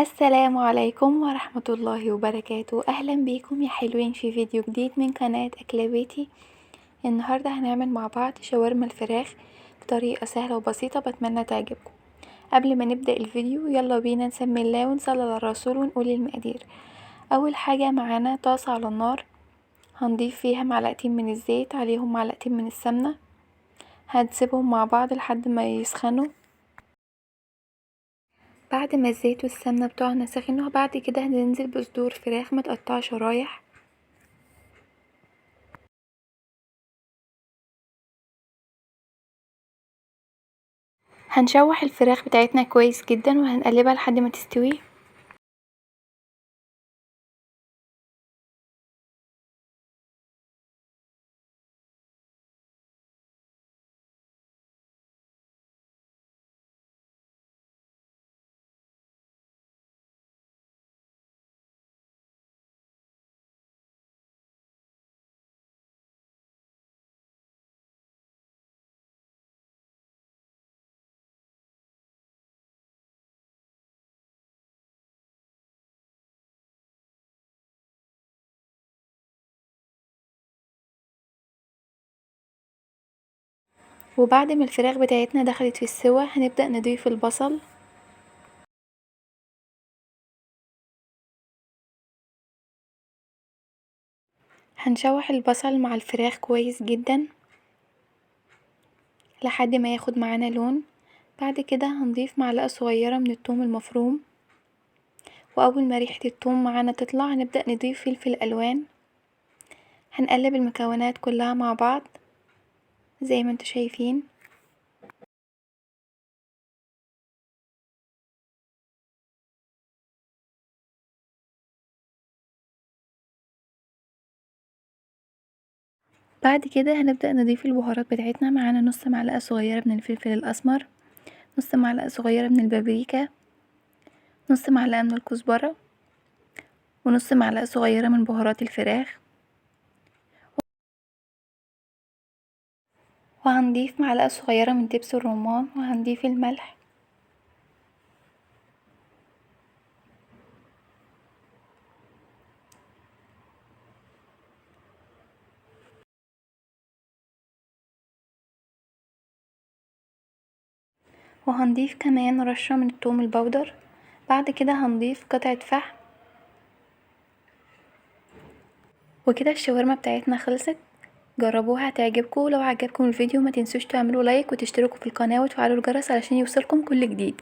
السلام عليكم ورحمة الله وبركاته. أهلا بيكم يا حلوين في فيديو جديد من قناة أكل بيتي. النهاردة هنعمل مع بعض شاورما الفراخ بطريقة سهلة وبسيطة، بتمنى تعجبكم. قبل ما نبدأ الفيديو يلا بينا نسمي الله ونصلي على الرسول ونقول المقادير. أول حاجة معانا طاسة على النار، هنضيف فيها معلقتين من الزيت، عليهم معلقتين من السمنة، هنسيبهم مع بعض لحد ما يسخنوا. بعد ما الزيت والسمنة بتوعنا سخنوا، بعد كده هننزل بصدور فراخ متقطعة شرايح. هنشوح الفراخ بتاعتنا كويس جدا وهنقلبها لحد ما تستوي. وبعد ما الفراخ بتاعتنا دخلت في السوا هنبدأ نضيف البصل. هنشوح البصل مع الفراخ كويس جدا لحد ما ياخد معانا لون. بعد كده هنضيف معلقة صغيرة من الثوم المفروم، واول ما ريحة الثوم معانا تطلع هنبدأ نضيف فلفل الوان. هنقلب المكونات كلها مع بعض زي ما انتوا شايفين. بعد كده هنبدأ نضيف البهارات بتاعتنا. معانا نص معلقة صغيرة من الفلفل الأسمر، نص معلقة صغيرة من البابريكا، نص معلقة من الكزبرة، ونص معلقة صغيرة من بهارات الفراخ، وهنضيف معلقة صغيرة من دبس الرمان، وهنضيف الملح. وهنضيف كمان رشة من الثوم البودر. بعد كده هنضيف قطعة فحم. وكده الشاورما بتاعتنا خلصت. جربوها هتعجبكم. لو عجبكم الفيديو ما تنسوش تعملوا لايك وتشتركوا في القناة وتفعلوا الجرس علشان يوصلكم كل جديد.